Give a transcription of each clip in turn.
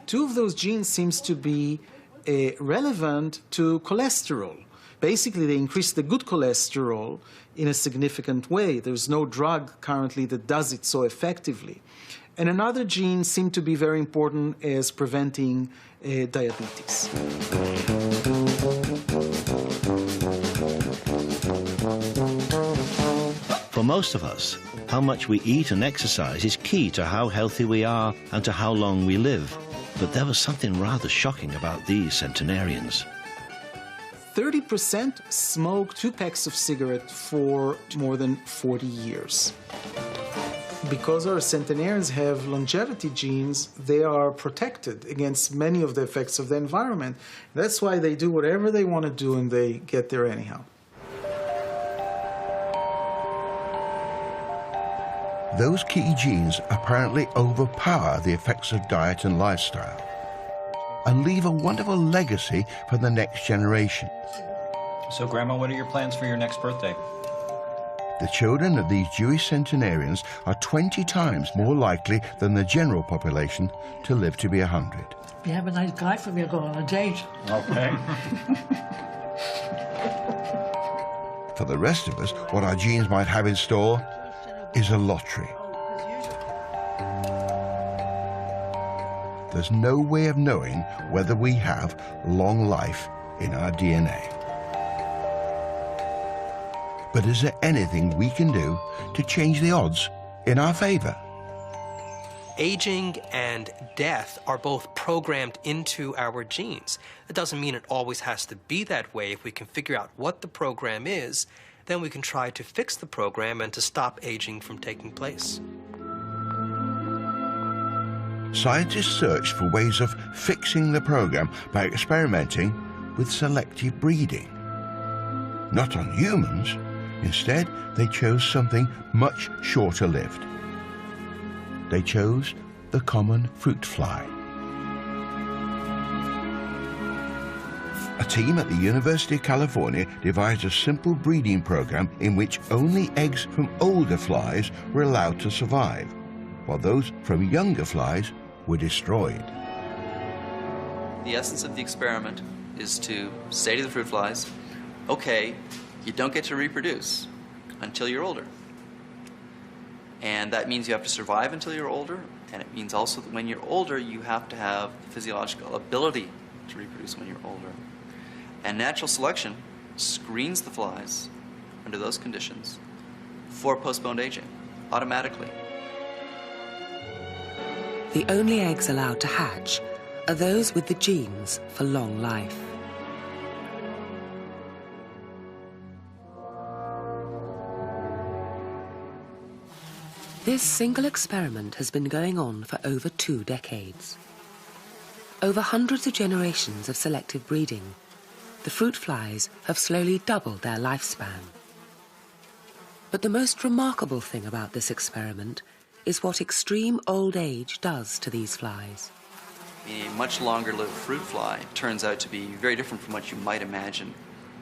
two of those genes seems to be relevant to cholesterol. Basically, they increase the good cholesterol in a significant way. There's no drug currently that does it so effectively. And another gene seemed to be very important as preventing diabetes. For most of us, how much we eat and exercise is key to how healthy we are and to how long we live. But there was something rather shocking about these centenarians. 30% smoke 2 packs of cigarettes for more than 40 years. Because our centenarians have longevity genes, they are protected against many of the effects of the environment. That's why they do whatever they want to do and they get there anyhow. Those key genes apparently overpower the effects of diet and lifestyle and leave a wonderful legacy for the next generation. So, Grandma, what are your plans for your next birthday? The children of these Jewish centenarians are 20 times more likely than the general population to live to be 100. You have a nice guy for me to go on a date. Okay. For the rest of us, what our genes might have in store is a lottery. There's no way of knowing whether we have long life in our DNA. But is there anything we can do to change the odds in our favor? Aging and death are both programmed into our genes. It doesn't mean it always has to be that way. If we can figure out what the program is, then we can try to fix the program and to stop aging from taking place. Scientists search for ways of fixing the program by experimenting with selective breeding. Not on humans. Instead, they chose something much shorter-lived. They chose the common fruit fly. A team at the University of California devised a simple breeding program in which only eggs from older flies were allowed to survive, while those from younger flies were destroyed. The essence of the experiment is to say to the fruit flies, okay, you don't get to reproduce until you're older. And that means you have to survive until you're older, and it means also that when you're older, you have to have the physiological ability to reproduce when you're older. And natural selection screens the flies under those conditions for postponed aging, automatically. The only eggs allowed to hatch are those with the genes for long life. This single experiment has been going on for over 2 decades. Over hundreds of generations of selective breeding, the fruit flies have slowly doubled their lifespan. But the most remarkable thing about this experiment is what extreme old age does to these flies. A much longer-lived fruit fly turns out to be very different from what you might imagine.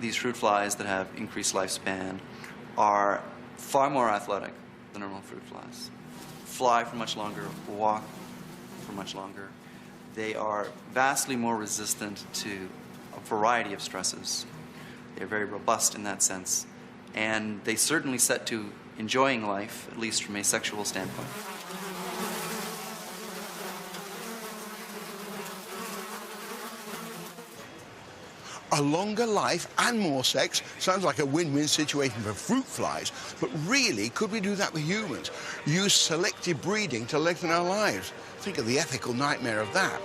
These fruit flies that have increased lifespan are far more athletic than normal fruit flies. Fly for much longer, walk for much longer. They are vastly more resistant to a variety of stresses. They're very robust in that sense. And they certainly set to enjoying life, at least from a sexual standpoint. A longer life and more sex sounds like a win-win situation for fruit flies, but really, could we do that with humans? Use selective breeding to lengthen our lives? Think of the ethical nightmare of that.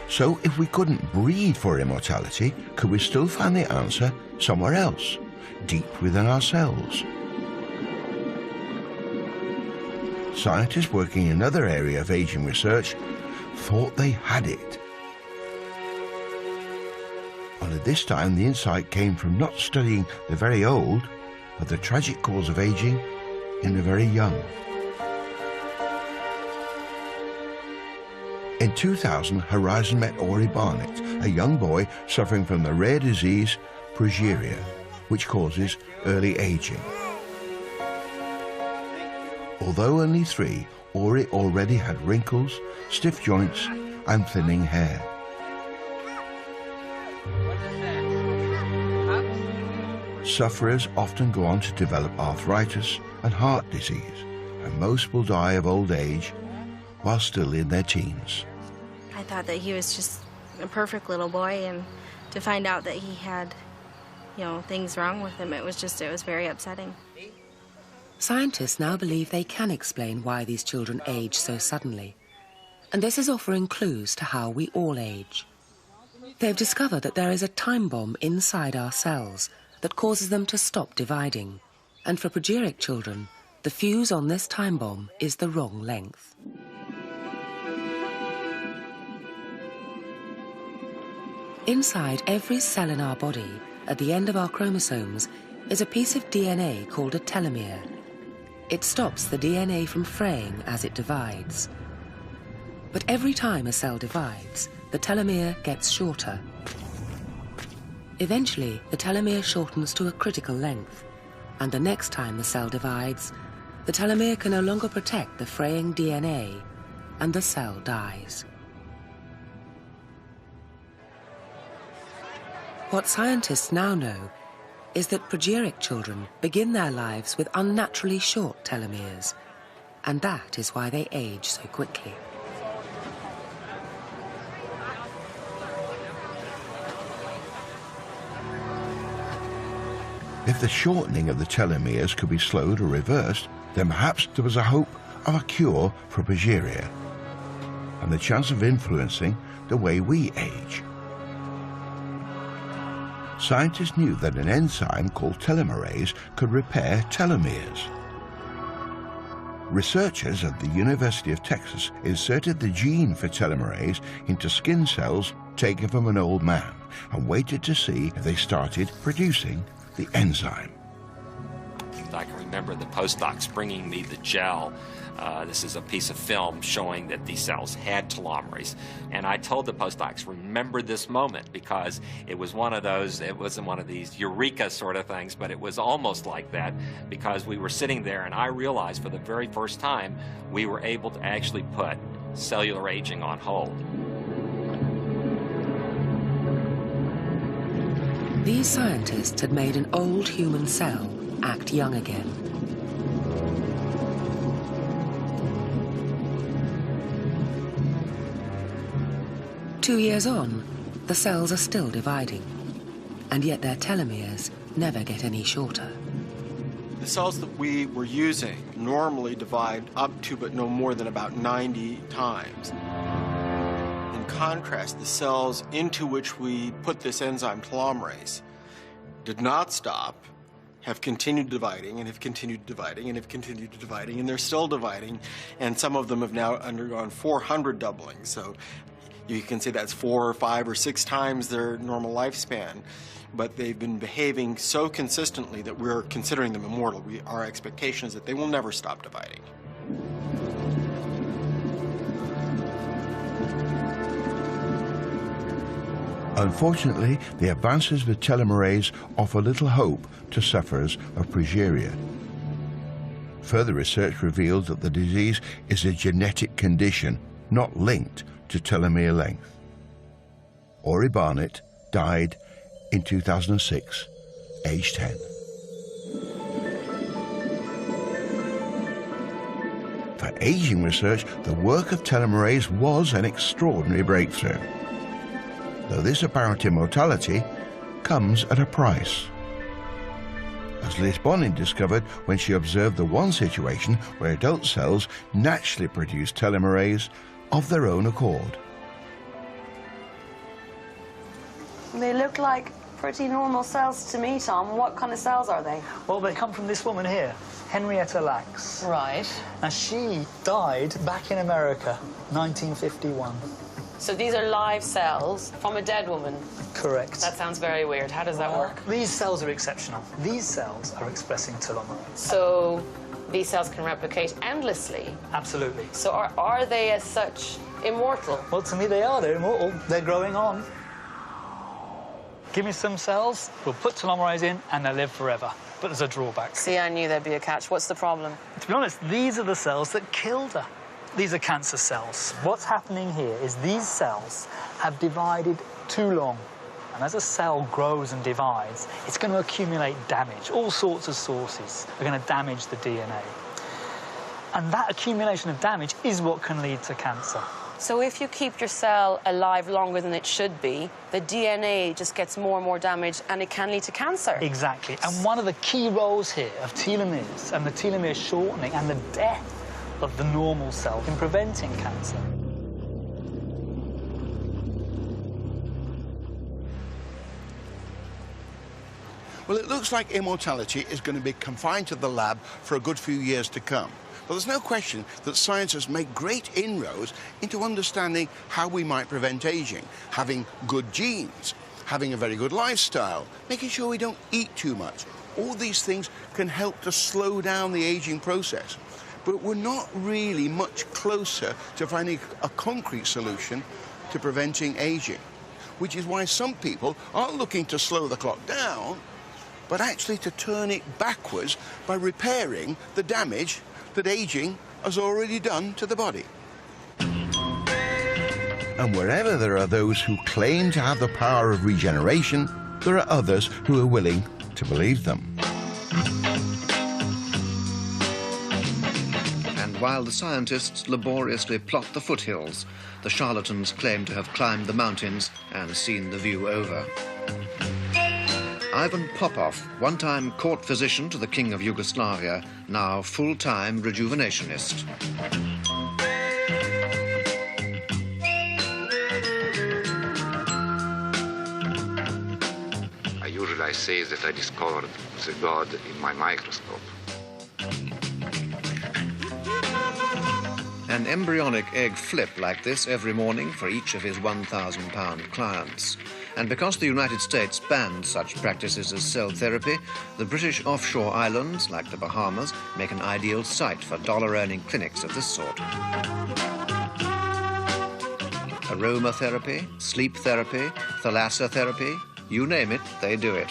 So, if we couldn't breed for immortality, could we still find the answer somewhere else, deep within ourselves? Scientists working in another area of aging research thought they had it. Only this time the insight came from not studying the very old, but the tragic cause of aging in the very young. In 2000, Horizon met Ori Barnett, a young boy suffering from the rare disease progeria, which causes early aging. Although only 3, Ori already had wrinkles, stiff joints, and thinning hair. Sufferers often go on to develop arthritis and heart disease, and most will die of old age while still in their teens. I thought that he was just a perfect little boy, and to find out that he had, things wrong with him, it was very upsetting. Scientists now believe they can explain why these children age so suddenly, and this is offering clues to how we all age. They've discovered that there is a time bomb inside our cells that causes them to stop dividing, and for progeric children, the fuse on this time bomb is the wrong length. Inside every cell in our body, at the end of our chromosomes, is a piece of DNA called a telomere. It stops the DNA from fraying as it divides. But every time a cell divides, the telomere gets shorter. Eventually, the telomere shortens to a critical length, and the next time the cell divides, the telomere can no longer protect the fraying DNA, and the cell dies. What scientists now know is that progeric children begin their lives with unnaturally short telomeres, and that is why they age so quickly. If the shortening of the telomeres could be slowed or reversed, then perhaps there was a hope of a cure for progeria and the chance of influencing the way we age. Scientists knew that an enzyme called telomerase could repair telomeres. Researchers at the University of Texas inserted the gene for telomerase into skin cells taken from an old man and waited to see if they started producing the enzyme. I can remember the postdocs bringing me the gel. This is a piece of film showing that these cells had telomerase. And I told the postdocs, remember this moment, because it was one of those, it wasn't one of these eureka sort of things, but it was almost like that, because we were sitting there and I realized for the very first time we were able to actually put cellular aging on hold. These scientists had made an old human cell act young again. Two years on, the cells are still dividing, and yet their telomeres never get any shorter. The cells that we were using normally divide up to but no more than about 90 times. In contrast, the cells into which we put this enzyme telomerase did not stop, have continued dividing and have continued dividing and have continued dividing, and they're still dividing, and some of them have now undergone 400 doublings. So you can say that's 4 or 5 or 6 times their normal lifespan, but they've been behaving so consistently that we're considering them immortal. Our expectation is that they will never stop dividing. Unfortunately, the advances with telomerase offer little hope to sufferers of progeria. Further research reveals that the disease is a genetic condition, not linked to telomere length. Ori Barnett died in 2006, aged 10. For aging research, the work of telomerase was an extraordinary breakthrough, though this apparent immortality comes at a price. As Liz Bonin discovered when she observed the one situation where adult cells naturally produce telomerase of their own accord. They look like pretty normal cells to me, Tom. What kind of cells are they? Well, they come from this woman here, Henrietta Lacks. Right. Now, she died back in America, 1951. So these are live cells from a dead woman? Correct. That sounds very weird. How does that work? These cells are exceptional. These cells are expressing telomerase. So these cells can replicate endlessly? Absolutely. So are they as such immortal? Well, to me they are. They're immortal. They're growing on. Give me some cells, we'll put telomerase in, and they'll live forever. But there's a drawback. See, I knew there'd be a catch. What's the problem? To be honest, these are the cells that killed her. these are cancer cells. What's happening here is these cells have divided too long. And as a cell grows and divides, it's going to accumulate damage. All sorts of sources are going to damage the DNA. And that accumulation of damage is what can lead to cancer. So if you keep your cell alive longer than it should be, the DNA just gets more and more damaged and it can lead to cancer. Exactly. And one of the key roles here of telomeres and the telomere shortening and the death of the normal cell in preventing cancer. Well, it looks like immortality is going to be confined to the lab for a good few years to come. But there's no question that science has made great inroads into understanding how we might prevent aging, having good genes, having a very good lifestyle, making sure we don't eat too much. All these things can help to slow down the aging process. But we're not really much closer to finding a concrete solution to preventing aging, which is why some people aren't looking to slow the clock down, but actually to turn it backwards by repairing the damage that aging has already done to the body. And wherever there are those who claim to have the power of regeneration, there are others who are willing to believe them. And while the scientists laboriously plot the foothills, the charlatans claim to have climbed the mountains and seen the view over. Ivan Popov, one-time court physician to the King of Yugoslavia, now full-time rejuvenationist. I say that I discovered the God in my microscope. An embryonic egg flip like this every morning for each of his 1,000-pound clients. And because the United States banned such practices as cell therapy, the British offshore islands, like the Bahamas, make an ideal site for dollar-earning clinics of this sort. Aromatherapy, sleep therapy, thalassotherapy, you name it, they do it.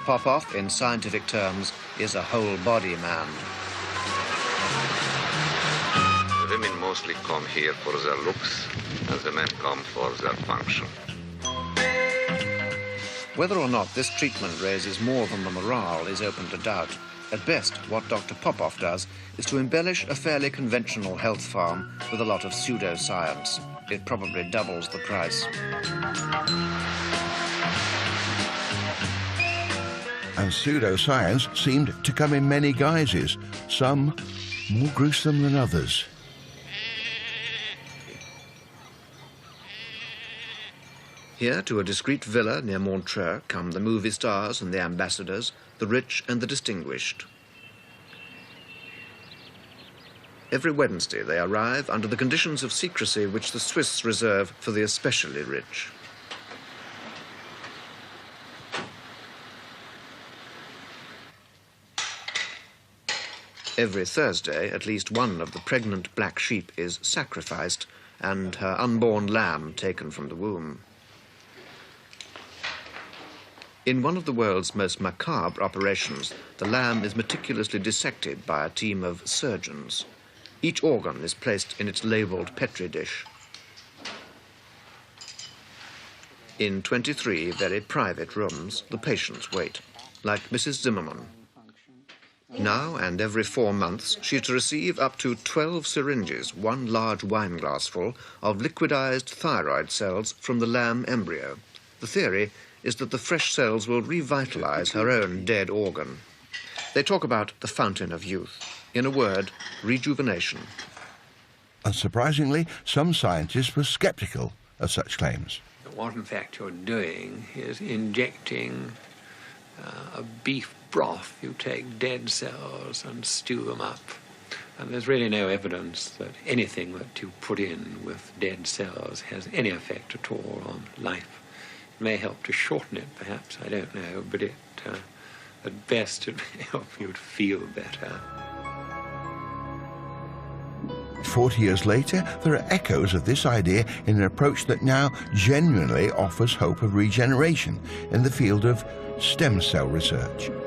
Popov, in scientific terms, is a whole-body man. The women mostly come here for their looks, and the men come for their function. Whether or not this treatment raises more than the morale is open to doubt. At best, what Dr. Popov does is to embellish a fairly conventional health farm with a lot of pseudoscience. It probably doubles the price. And pseudoscience seemed to come in many guises, some more gruesome than others. Here, to a discreet villa near Montreux, come the movie stars and the ambassadors, the rich and the distinguished. Every Wednesday they arrive under the conditions of secrecy which the Swiss reserve for the especially rich. Every Thursday, at least one of the pregnant black sheep is sacrificed and her unborn lamb taken from the womb. In one of the world's most macabre operations, the lamb is meticulously dissected by a team of surgeons. Each organ is placed in its labelled Petri dish. In 23 very private rooms, the patients wait, like Mrs. Zimmerman. Now and every 4 months, she is to receive up to 12 syringes, one large wineglassful, of liquidized thyroid cells from the lamb embryo. The theory is that the fresh cells will revitalize her own dead organ. They talk about the fountain of youth. In a word, rejuvenation. Unsurprisingly, some scientists were skeptical of such claims. What in fact you're doing is injecting a beef broth. You take dead cells and stew them up. And there's really no evidence that anything that you put in with dead cells has any effect at all on life. It may help to shorten it, perhaps, I don't know, but it, at best, it may help you to feel better. 40 years later, there are echoes of this idea in an approach that now genuinely offers hope of regeneration in the field of stem cell research.